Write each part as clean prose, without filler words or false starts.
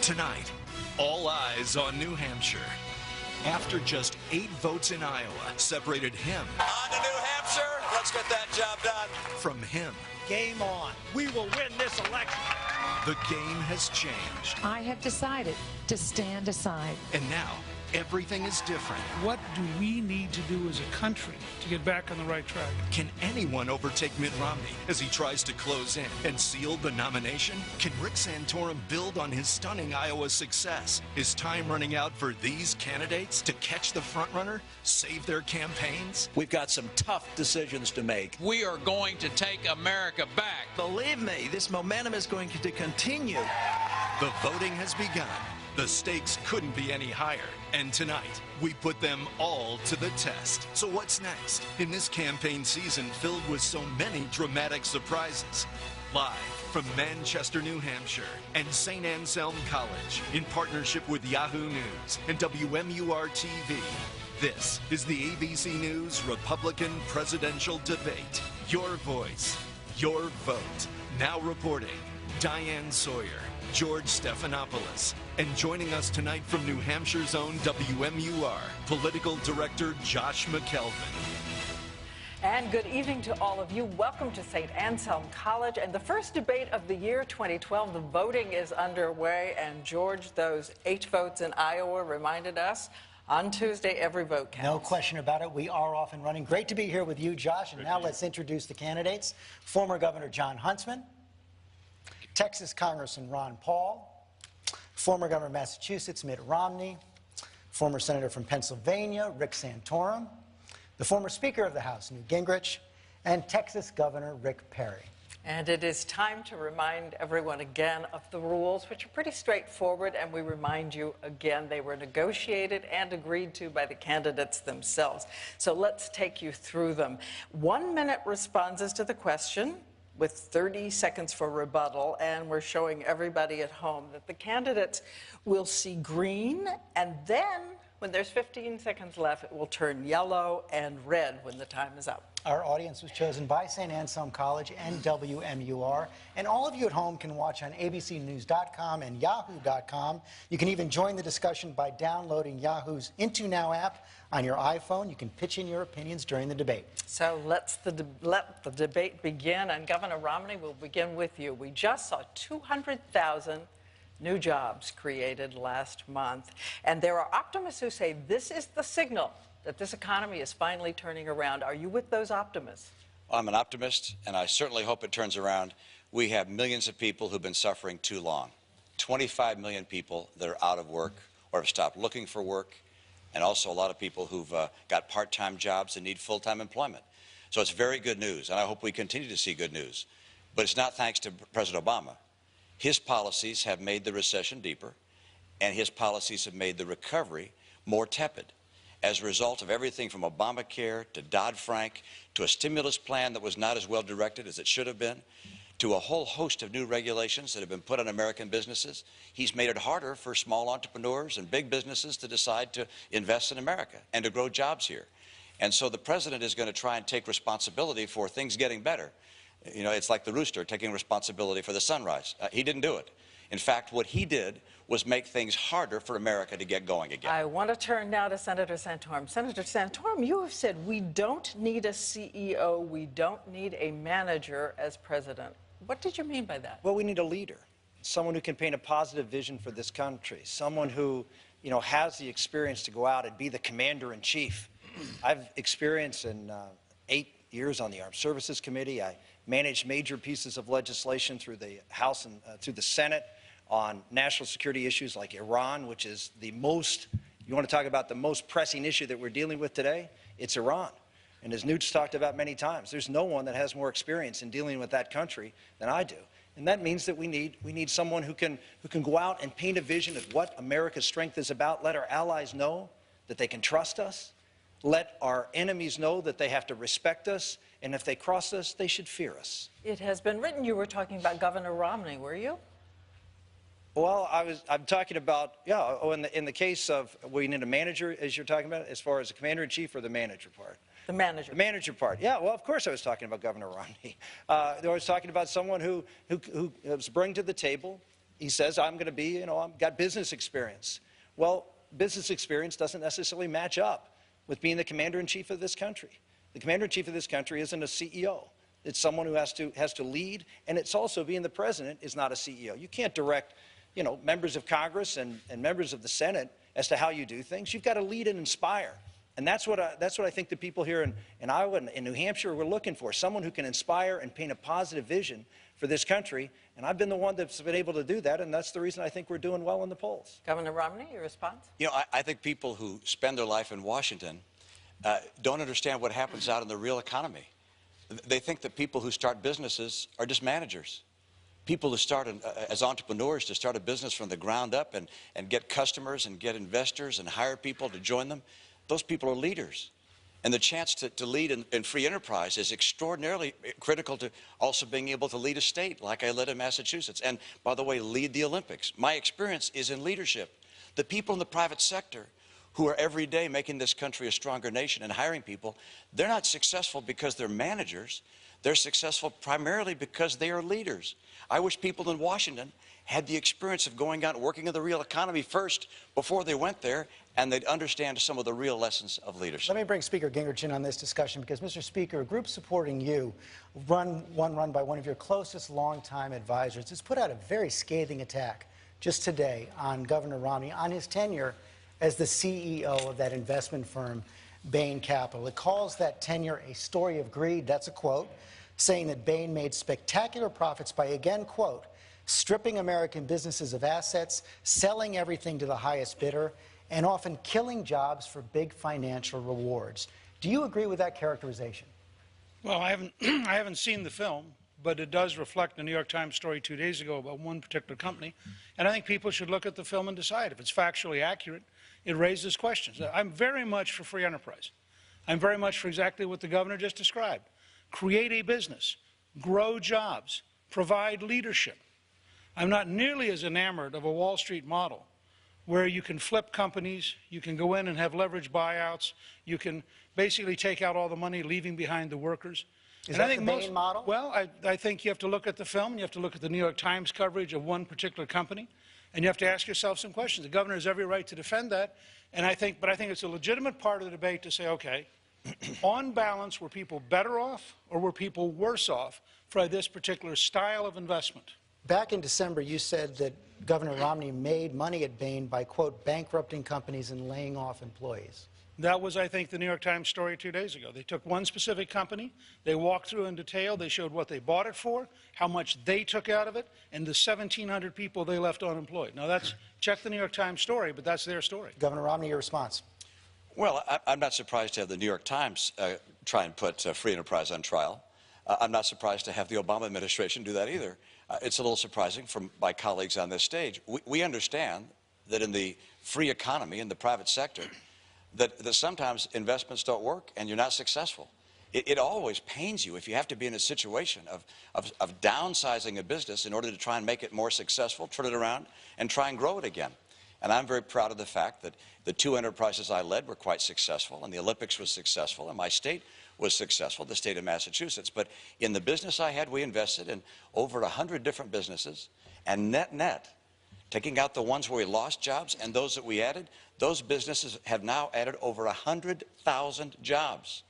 Tonight, all eyes on New Hampshire. After just 8 votes in Iowa separated him On to New Hampshire. Let's get that job done. from him, Game on. We will win this election. the game has changed. I have decided to stand aside. And now, everything is different. What do we need to do as a country to get back on the right track? Can anyone overtake Mitt Romney as he tries to close in and seal the nomination? Can Rick Santorum build on his stunning Iowa success? Is time running out for these candidates to catch the frontrunner, save their campaigns? We've got some tough decisions to make. We are going to take America back. Believe me, this momentum is going to continue. The voting has begun. The stakes couldn't be any higher. And tonight, we put them all to the test. So what's next? In this campaign season filled with so many dramatic surprises. Live from Manchester, New Hampshire and St. Anselm College in partnership with Yahoo News and WMUR-TV. This is the ABC News Republican Presidential Debate. Your voice, your vote. Now reporting, Diane Sawyer, George Stephanopoulos, and joining us tonight from New Hampshire's own WMUR, Political Director Josh McKelvin. And good evening to all of you. Welcome to St. Anselm College and the first debate of the year 2012. The voting is underway, and George, those 8 votes in Iowa reminded us on Tuesday every vote counts. No question about it. We are off and running. Great to be here with you, Josh. And now let's introduce the candidates. Former Governor John Huntsman, Texas Congressman Ron Paul, former Governor of Massachusetts Mitt Romney, former Senator from Pennsylvania Rick Santorum, the former Speaker of the House Newt Gingrich, and Texas Governor Rick Perry. And it is time to remind everyone again of the rules, which are pretty straightforward, and we remind you again they were negotiated and agreed to by the candidates themselves. So let's take you through them. 1-minute responses to the question, with 30 seconds for rebuttal, and we're showing everybody at home that the candidates will see green, and then when there's 15 seconds left, it will turn yellow and red when the time is up. Our audience was chosen by St. Anselm College and WMUR, and all of you at home can watch on abcnews.com and yahoo.com. You can even join the discussion by downloading Yahoo's Into Now app on your iPhone. You can pitch in your opinions during the debate. So let the debate begin, and Governor Romney, will begin with you. We just saw 200,000 new jobs created last month, and there are optimists who say this is the signal that this economy is finally turning around. Are you with those optimists? I'm an optimist, and I certainly hope it turns around. We have millions of people who've been suffering too long. 25 million people that are out of work or have stopped looking for work, and also a lot of people who've got part-time jobs and need full-time employment. So it's very good news, and I hope we continue to see good news. But it's not thanks to President Obama. His policies have made the recession deeper, and his policies have made the recovery more tepid. As a result of everything from Obamacare to Dodd-Frank to a stimulus plan that was not as well directed as it should have been, to a whole host of new regulations that have been put on American businesses, he's made it harder for small entrepreneurs and big businesses to decide to invest in America and to grow jobs here. And so the president is going to try and take responsibility for things getting better. You know, it's like the rooster taking responsibility for the sunrise. He didn't do it. In fact, what he did was make things harder for America to get going again. I want to turn now to Senator Santorum. Senator Santorum, you have said we don't need a CEO, we don't need a manager as president. What did you mean by that? Well, we need a leader, someone who can paint a positive vision for this country, someone who, you know, has the experience to go out and be the commander-in-chief. I've experienced in 8 years on the Armed Services Committee. I managed major pieces of legislation through the House and through the Senate on national security issues like Iran, which is the most, you want to talk about the most pressing issue that we're dealing with today? It's Iran. And as Newt's talked about many times, there's no one that has more experience in dealing with that country than I do. And that means that we need someone who can go out and paint a vision of what America's strength is about, let our allies know that they can trust us, let our enemies know that they have to respect us, and if they cross us, they should fear us. It has been written you were talking about Governor Romney, were you? Well, I'm talking about, yeah, in the case of we need a manager, as you're talking about, as far as the commander-in-chief or the manager part? The manager. The manager part. Yeah, well, of course I was talking about Governor Romney. I was talking about someone who was bringing to the table he says, I'm going to be, I've got business experience. Well, business experience doesn't necessarily match up with being the commander-in-chief of this country. The commander-in-chief of this country isn't a CEO. It's someone who has to lead, and it's also being the president is not a CEO. You can't direct, members of Congress and members of the Senate as to how you do things. You've got to lead and inspire. And that's what I think the people here in Iowa and in New Hampshire were looking for, someone who can inspire and paint a positive vision for this country. And I've been the one that's been able to do that, and that's the reason I think we're doing well in the polls. Governor Romney, your response? I think people who spend their life in Washington don't understand what happens out in the real economy. They think that people who start businesses are just managers. People who start as entrepreneurs to start a business from the ground up and get customers and get investors and hire people to join them, those people are leaders. And the chance to lead in free enterprise is extraordinarily critical to also being able to lead a state like I led in Massachusetts. And by the way, lead the Olympics. My experience is in leadership. The people in the private sector who are every day making this country a stronger nation and hiring people, they're not successful because they're managers. They're successful primarily because they are leaders. I wish people in Washington had the experience of going out and working in the real economy first before they went there, and they'd understand some of the real lessons of leadership. Let me bring Speaker Gingrich in on this discussion because, Mr. Speaker, a group supporting you, run by one of your closest longtime advisors, has put out a very scathing attack just today on Governor Romney, on his tenure as the CEO of that investment firm, Bain Capital. It calls that tenure a story of greed, that's a quote, saying that Bain made spectacular profits by, again, quote, stripping American businesses of assets, selling everything to the highest bidder, and often killing jobs for big financial rewards. Do you agree with that characterization? Well, I haven't seen the film, but it does reflect the New York Times story 2 days ago about one particular company. And I think people should look at the film and decide if it's factually accurate. It raises questions. I'm very much for free enterprise. I'm very much for exactly what the governor just described. Create a business, grow jobs, provide leadership. I'm not nearly as enamored of a Wall Street model where you can flip companies, you can go in and have leverage buyouts, you can basically take out all the money, leaving behind the workers. Is that the Bain model? Well, I think you have to look at the film, and you have to look at the New York Times coverage of one particular company, and you have to ask yourself some questions. The governor has every right to defend that, but I think it's a legitimate part of the debate to say, okay, on balance, were people better off or were people worse off for this particular style of investment? Back in December, you said that Governor Romney made money at Bain by, quote, bankrupting companies and laying off employees. That was, I think, the New York Times story 2 days ago. They took one specific company, they walked through in detail, they showed what they bought it for, how much they took out of it, and the 1,700 people they left unemployed. Now, check the New York Times story, but that's their story. Governor Romney, your response. Well, I'm not surprised to have the New York Times try and put free enterprise on trial. I'm not surprised to have the Obama administration do that either. It's a little surprising from my colleagues on this stage. We understand that in the free economy, in the private sector, that sometimes investments don't work and you're not successful. It always pains you if you have to be in a situation of downsizing a business in order to try and make it more successful, turn it around, and try and grow it again. And I'm very proud of the fact that the two enterprises I led were quite successful, and the Olympics was successful, and my state was successful, the state of Massachusetts. But in the business I had, we invested in over 100 different businesses, and net, taking out the ones where we lost jobs and those that we added, those businesses have now added over 100,000 jobs.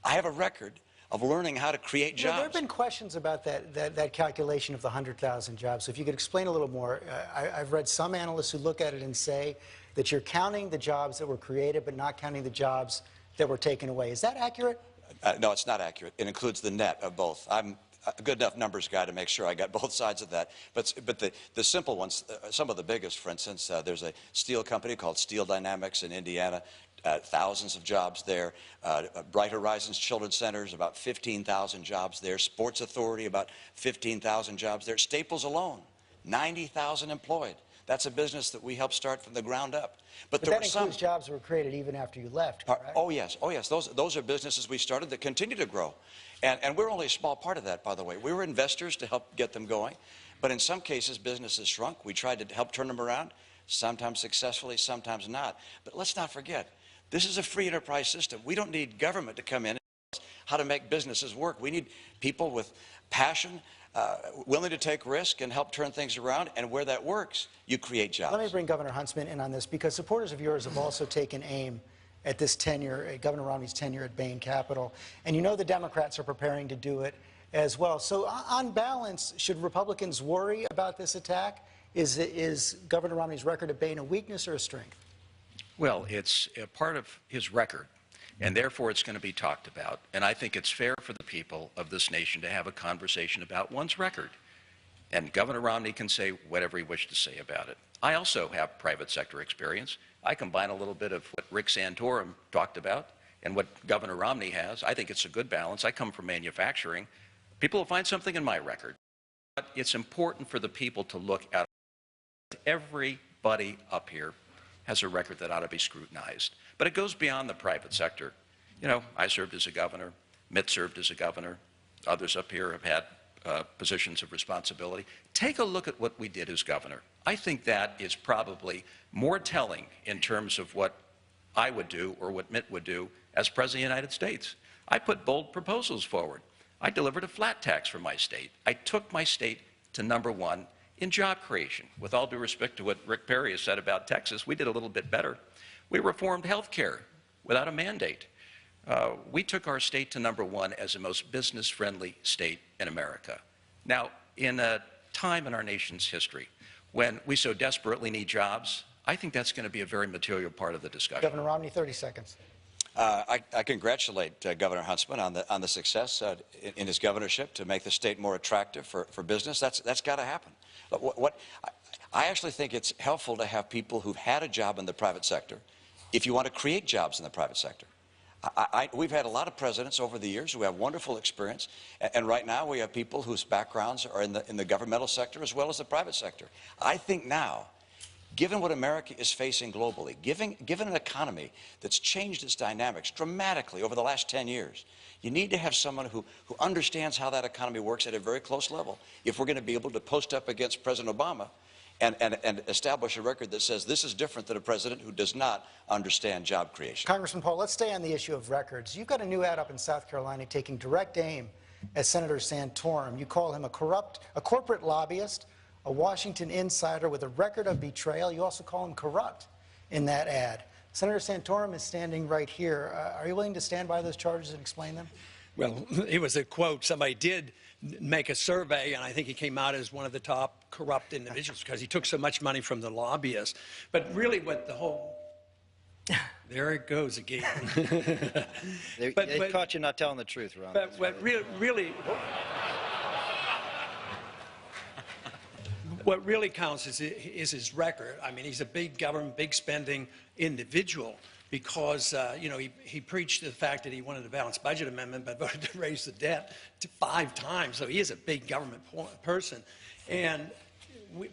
I have a record of learning how to create jobs. There have been questions about that calculation of the 100,000 jobs. So if you could explain a little more. I've read some analysts who look at it and say that you're counting the jobs that were created but not counting the jobs that were taken away. Is that accurate? No, it's not accurate. It includes the net of both. I'm a good enough numbers guy to make sure I got both sides of that. But the simple ones, some of the biggest, for instance, there's a steel company called Steel Dynamics in Indiana, thousands of jobs there. Bright Horizons Children's Centers, about 15,000 jobs there. Sports Authority, about 15,000 jobs there. Staples alone, 90,000 employed. That's a business that we helped start from the ground up. But that includes jobs that were created even after you left, correct? Oh, yes. Oh, yes. Those are businesses we started that continue to grow. And we're only a small part of that, by the way. We were investors to help get them going. But in some cases, businesses shrunk. We tried to help turn them around, sometimes successfully, sometimes not. But let's not forget, this is a free enterprise system. We don't need government to come in and tell us how to make businesses work. We need people with passion willing to take risk and help turn things around. And where that works, you create jobs. Let me bring Governor Huntsman in on this, because supporters of yours have also taken aim at this tenure, at Governor Romney's tenure at Bain Capital. And you know the Democrats are preparing to do it as well. So on balance, should Republicans worry about this attack? Is Governor Romney's record at Bain a weakness or a strength? Well, it's a part of his record, and therefore it's going to be talked about. And I think it's fair for the people of this nation to have a conversation about one's record. And Governor Romney can say whatever he wishes to say about it. I also have private sector experience. I combine a little bit of what Rick Santorum talked about and what Governor Romney has. I think it's a good balance. I come from manufacturing. People will find something in my record. But it's important for the people to look at everybody up here has a record that ought to be scrutinized. But it goes beyond the private sector. You know, I served as a governor. Mitt served as a governor. Others up here have had positions of responsibility. Take a look at what we did as governor. I think that is probably more telling in terms of what I would do or what Mitt would do as President of the United States. I put bold proposals forward. I delivered a flat tax for my state. I took my state to #1 in job creation. With all due respect to what Rick Perry has said about Texas, we did a little bit better. We reformed health care without a mandate. We took our state to #1 as the most business-friendly state in America. Now, in a time in our nation's history when we so desperately need jobs, I think that's going to be a very material part of the discussion. Governor Romney, 30 seconds. I congratulate Governor Huntsman on the success in his governorship to make the state more attractive for business. That's got to happen. I actually think it's helpful to have people who've had a job in the private sector if you want to create jobs in the private sector. We've had a lot of presidents over the years who have wonderful experience, and right now we have people whose backgrounds are in the governmental sector as well as the private sector. I think now, given what America is facing globally, given an economy that's changed its dynamics dramatically over the last 10 years, you need to have someone who understands how that economy works at a very close level if we're going to be able to post up against President Obama and establish a record that says this is different than a president who does not understand job creation. Congressman Paul, let's stay on the issue of records. You've got a new ad up in South Carolina taking direct aim at Senator Santorum. You call him a corporate lobbyist, a Washington insider with a record of betrayal. You also call him corrupt in that ad. Senator Santorum is standing right here. Are you willing to stand by those charges and explain them? Well, it was a quote. Somebody did make a survey, and I think he came out as one of the top corrupt individuals because he took so much money from the lobbyists. But really what the whole... There it goes again. They caught you not telling the truth, Ron. But what what really counts is his record. I mean, he's a big government, big spending individual because, you know, he preached the fact that he wanted a balanced budget amendment but voted to raise the debt to 5 times. So he is a big government person. And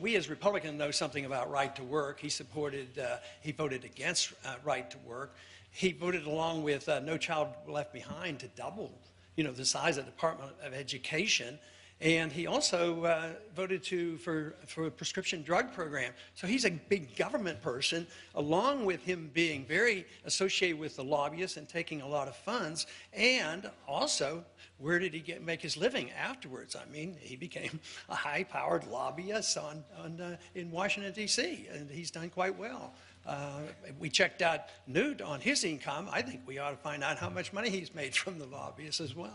we as Republicans know something about right to work. He voted against right to work. He voted along with No Child Left Behind to double, you know, the size of the Department of Education. And he also voted for a prescription drug program. So he's a big government person, along with him being very associated with the lobbyists and taking a lot of funds. And also, where did he make his living afterwards? I mean, he became a high-powered lobbyist in Washington, D.C., and he's done quite well. We checked out Newt on his income. I think we ought to find out how much money he's made from the lobbyists as well.